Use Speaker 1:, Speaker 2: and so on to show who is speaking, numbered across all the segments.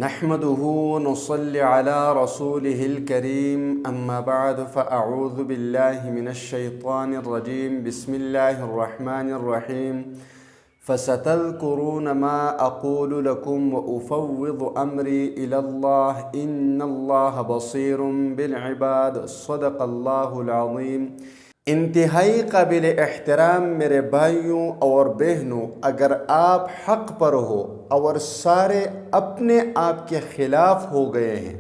Speaker 1: نحمده ونصلي على رسوله الكريم أما بعد فأعوذ بالله من الشيطان الرجيم بسم الله الرحمن الرحيم فستذكرون ما أقول لكم وأفوض أمري إلى الله إن الله بصير بالعباد صدق الله العظيم۔ انتہائی قابل احترام میرے بھائیوں اور بہنوں، اگر آپ حق پر ہو اور سارے اپنے آپ کے خلاف ہو گئے ہیں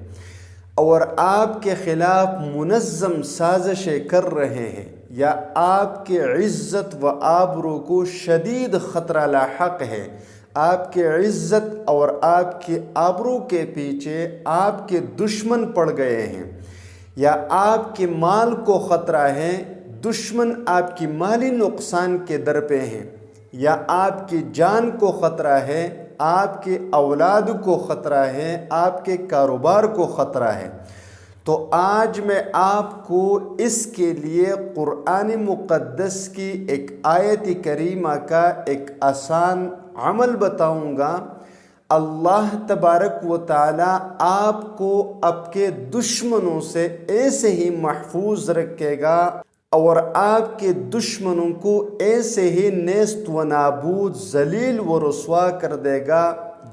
Speaker 1: اور آپ کے خلاف منظم سازشیں کر رہے ہیں یا آپ کے عزت و آبرو کو شدید خطرہ لاحق ہے، آپ کے عزت اور آپ کے آبرو کے پیچھے آپ کے دشمن پڑ گئے ہیں یا آپ کے مال کو خطرہ ہے، دشمن آپ کی مالی نقصان کے در پہ ہیں، یا آپ کی جان کو خطرہ ہے، آپ کے اولاد کو خطرہ ہے، آپ کے کاروبار کو خطرہ ہے، تو آج میں آپ کو اس کے لیے قرآن مقدس کی ایک آیت کریمہ کا ایک آسان عمل بتاؤں گا۔ اللہ تبارک و تعالی آپ کو آپ کے دشمنوں سے ایسے ہی محفوظ رکھے گا اور آپ کے دشمنوں کو ایسے ہی نیست و نابود، ذلیل و رسوا کر دے گا،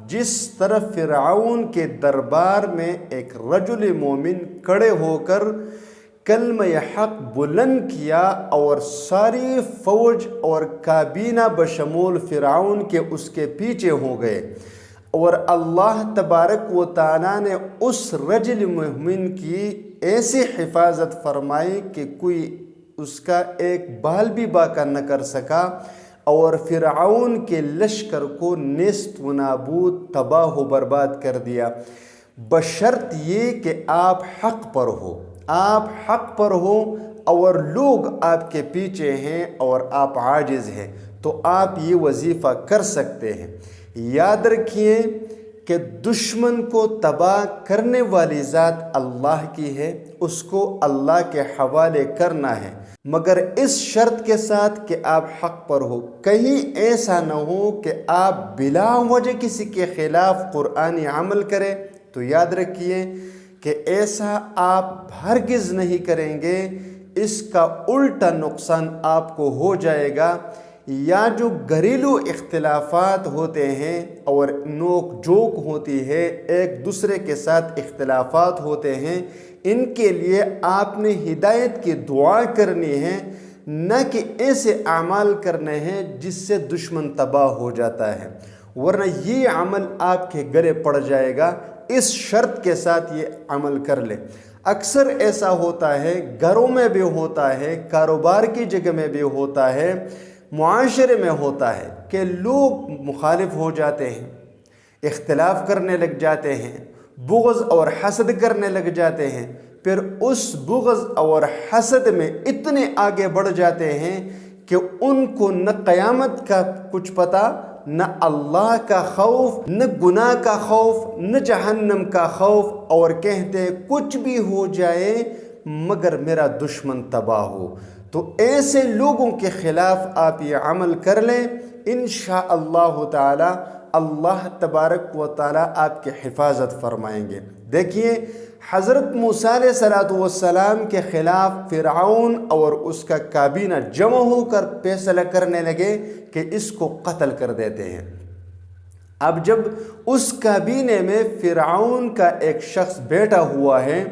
Speaker 1: جس طرح فرعون کے دربار میں ایک رجل مومن کھڑے ہو کر کلمہ حق بلند کیا اور ساری فوج اور کابینہ بشمول فرعون کے اس کے پیچھے ہو گئے، اور اللہ تبارک و تعالیٰ نے اس رجل مومن کی ایسی حفاظت فرمائی کہ کوئی اس کا ایک بال بھی باقی نہ کر سکا، اور فرعون کے لشکر کو نیست و نابود، تباہ و برباد کر دیا، بشرط یہ کہ آپ حق پر ہو، آپ حق پر ہو اور لوگ آپ کے پیچھے ہیں اور آپ عاجز ہیں، تو آپ یہ وظیفہ کر سکتے ہیں۔ یاد رکھیے کہ دشمن کو تباہ کرنے والی ذات اللہ کی ہے، اس کو اللہ کے حوالے کرنا ہے، مگر اس شرط کے ساتھ کہ آپ حق پر ہو۔ کہیں ایسا نہ ہو کہ آپ بلا وجہ کسی کے خلاف قرآنی عمل کریں، تو یاد رکھیے کہ ایسا آپ ہرگز نہیں کریں گے، اس کا الٹا نقصان آپ کو ہو جائے گا۔ یا جو گھریلو اختلافات ہوتے ہیں اور نوک جھوک ہوتی ہے، ایک دوسرے کے ساتھ اختلافات ہوتے ہیں، ان کے لیے آپ نے ہدایت کی دعا کرنی ہے، نہ کہ ایسے اعمال کرنے ہیں جس سے دشمن تباہ ہو جاتا ہے، ورنہ یہ عمل آپ کے گلے پڑ جائے گا۔ اس شرط کے ساتھ یہ عمل کر لے۔ اکثر ایسا ہوتا ہے، گھروں میں بھی ہوتا ہے، کاروبار کی جگہ میں بھی ہوتا ہے، معاشرے میں ہوتا ہے کہ لوگ مخالف ہو جاتے ہیں، اختلاف کرنے لگ جاتے ہیں، بغض اور حسد کرنے لگ جاتے ہیں، پھر اس بغض اور حسد میں اتنے آگے بڑھ جاتے ہیں کہ ان کو نہ قیامت کا کچھ پتہ، نہ اللہ کا خوف، نہ گناہ کا خوف، نہ جہنم کا خوف، اور کہتے ہیں کچھ بھی ہو جائے مگر میرا دشمن تباہ ہو۔ تو ایسے لوگوں کے خلاف آپ یہ عمل کر لیں، انشاءاللہ تعالی اللہ تبارک و تعالی آپ کی حفاظت فرمائیں گے۔ دیکھیے، حضرت موسیٰ علیہ السلام کے خلاف فرعون اور اس کا کابینہ جمع ہو کر فیصلہ کرنے لگے کہ اس کو قتل کر دیتے ہیں۔ اب جب اس کابینے میں فرعون کا ایک شخص بیٹھا ہوا ہے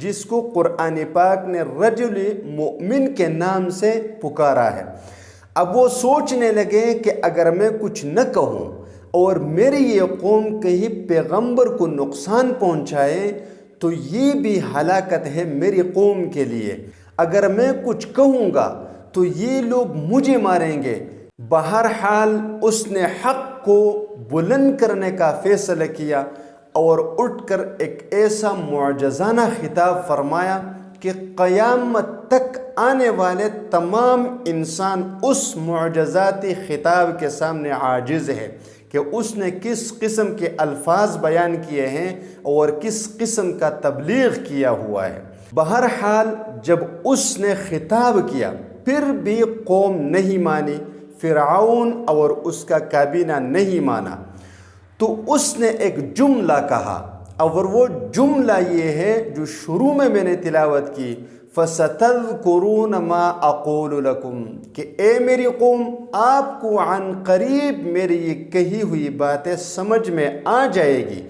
Speaker 1: جس کو قرآن پاک نے رجل مؤمن کے نام سے پکارا ہے، اب وہ سوچنے لگے کہ اگر میں کچھ نہ کہوں اور میری یہ قوم کہیں پیغمبر کو نقصان پہنچائے تو یہ بھی ہلاکت ہے میری قوم کے لیے، اگر میں کچھ کہوں گا تو یہ لوگ مجھے ماریں گے۔ بہرحال اس نے حق کو بلند کرنے کا فیصلہ کیا اور اٹھ کر ایک ایسا معجزانہ خطاب فرمایا کہ قیامت تک آنے والے تمام انسان اس معجزاتی خطاب کے سامنے عاجز ہے کہ اس نے کس قسم کے الفاظ بیان کیے ہیں اور کس قسم کا تبلیغ کیا ہوا ہے۔ بہرحال جب اس نے خطاب کیا پھر بھی قوم نہیں مانی، فرعون اور اس کا کابینہ نہیں مانا، تو اس نے ایک جملہ کہا، اور وہ جملہ یہ ہے جو شروع میں نے تلاوت کی، فَسَتَذْكُرُونَ مَا أَقُولُ لَكُمْ، کہ اے میری قوم آپ کو عن قریب میری یہ کہی ہوئی باتیں سمجھ میں آ جائے گی،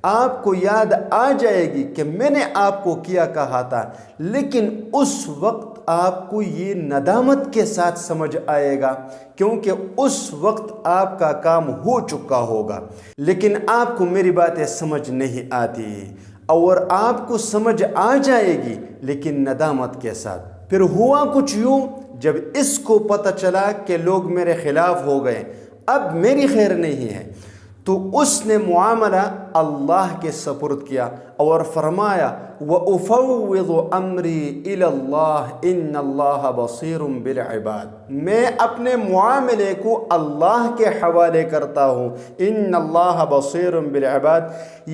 Speaker 1: آپ کو یاد آ جائے گی کہ میں نے آپ کو کیا کہا تھا، لیکن اس وقت آپ کو یہ ندامت کے ساتھ سمجھ آئے گا، کیونکہ اس وقت آپ کا کام ہو چکا ہوگا، لیکن آپ کو میری باتیں سمجھ نہیں آتی، اور آپ کو سمجھ آ جائے گی لیکن ندامت کے ساتھ۔ پھر ہوا کچھ یوں، جب اس کو پتہ چلا کہ لوگ میرے خلاف ہو گئے، اب میری خیر نہیں ہے، تو اس نے معاملہ اللہ کے سپرد کیا اور فرمایا وَأُفَوِّضُ أَمْرِي إِلَى اللَّهِ إِنَّ اللَّهَ بَصِيرٌ بِالْعِبَادِ، میں اپنے معاملے کو اللہ کے حوالے کرتا ہوں، إِنَّ اللَّهَ بَصِيرٌ بِالْعِبَادِ،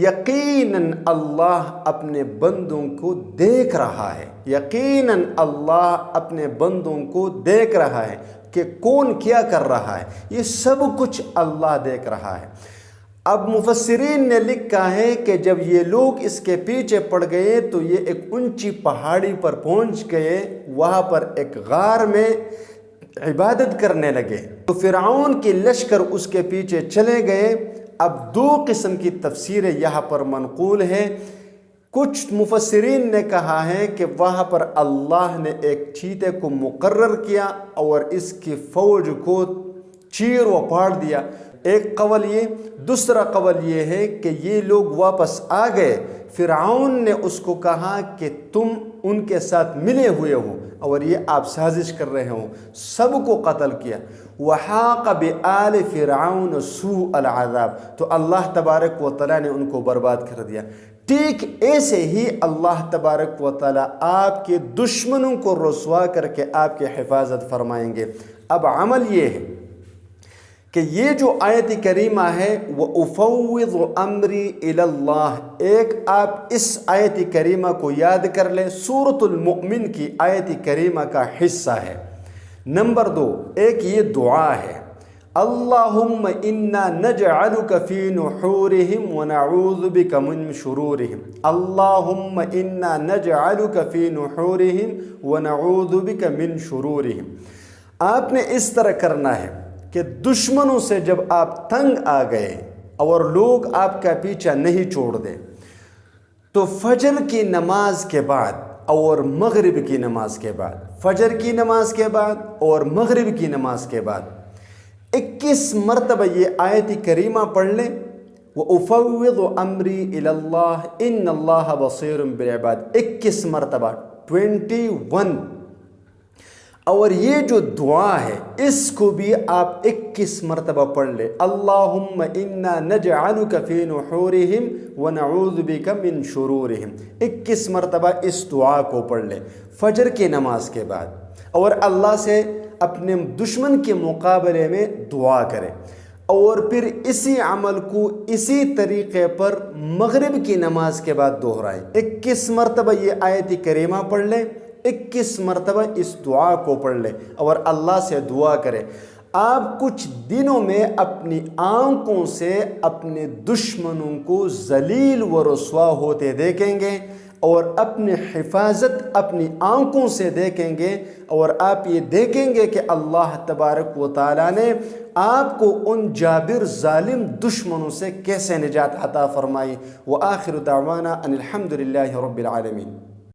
Speaker 1: یقیناً اللہ اپنے بندوں کو دیکھ رہا ہے، یقیناً اللہ اپنے بندوں کو دیکھ رہا ہے کہ کون کیا کر رہا ہے، یہ سب کچھ اللہ دیکھ رہا ہے۔ اب مفسرین نے لکھا ہے کہ جب یہ لوگ اس کے پیچھے پڑ گئے تو یہ ایک اونچی پہاڑی پر پہنچ گئے، وہاں پر ایک غار میں عبادت کرنے لگے، تو فرعون کی لشکر اس کے پیچھے چلے گئے۔ اب دو قسم کی تفسیریں یہاں پر منقول ہیں۔ کچھ مفسرین نے کہا ہے کہ وہاں پر اللہ نے ایک چیتے کو مقرر کیا اور اس کی فوج کو چیر و پاڑ دیا، ایک قول یہ، دوسرا قول یہ ہے کہ یہ لوگ واپس آ گئے، فرعون نے اس کو کہا کہ تم ان کے ساتھ ملے ہوئے ہو اور یہ آپ سازش کر رہے ہو، سب کو قتل کیا۔ وَحَاقَ بِآلِ فِرْعَوْنَ سُوءَ الْعَذَابِ، تو اللہ تبارک و تعالیٰ نے ان کو برباد کر دیا۔ ٹھیک ایسے ہی اللہ تبارک و تعالیٰ آپ کے دشمنوں کو رسوا کر کے آپ کی حفاظت فرمائیں گے۔ اب عمل یہ ہے کہ یہ جو آیت کریمہ ہے وَأُفَوِّضُ أَمْرِي إِلَى اللَّهِ، ایک آپ اس آیت کریمہ کو یاد کر لیں، سورۃ المؤمن کی آیت کریمہ کا حصہ ہے۔ نمبر 2، ایک یہ دعا ہے، اللہم انا نجعلک فی نحورہم ونعوذ بک من شرورہم، اللہم انا نجعلک فی نحورہم ونعوذ بک من شرورہم۔ آپ نے اس طرح کرنا ہے کہ دشمنوں سے جب آپ تنگ آ گئے اور لوگ آپ کا پیچھا نہیں چھوڑ دیں، تو فجر کی نماز کے بعد اور مغرب کی نماز کے بعد، فجر کی نماز کے بعد اور مغرب کی نماز کے بعد 21 مرتبہ یہ آیت کریمہ پڑھ لیں، وَأُفَوِّضُ أَمْرِي إِلَى اللَّهِ إِنَّ اللَّهَ بَصِيرٌ بِالْعِبَادِ، 21 مرتبہ 21۔ اور یہ جو دعا ہے اس کو بھی آپ 21 مرتبہ پڑھ لیں، اللہم انا نجعلک فی نحورہم ونعوذ بک من شرورہم، 21 مرتبہ اس دعا کو پڑھ لیں فجر کی نماز کے بعد، اور اللہ سے اپنے دشمن کے مقابلے میں دعا کریں، اور پھر اسی عمل کو اسی طریقے پر مغرب کی نماز کے بعد دہرائیں، 21 مرتبہ یہ آیت کریمہ پڑھ لیں، 21 مرتبہ اس دعا کو پڑھ لیں اور اللہ سے دعا کریں۔ آپ کچھ دنوں میں اپنی آنکھوں سے اپنے دشمنوں کو ذلیل و رسوا ہوتے دیکھیں گے، اور اپنی حفاظت اپنی آنکھوں سے دیکھیں گے، اور آپ یہ دیکھیں گے کہ اللہ تبارک و تعالیٰ نے آپ کو ان جابر ظالم دشمنوں سے کیسے نجات عطا فرمائی۔ وآخر دعوانا ان الحمد للہ رب العالمین۔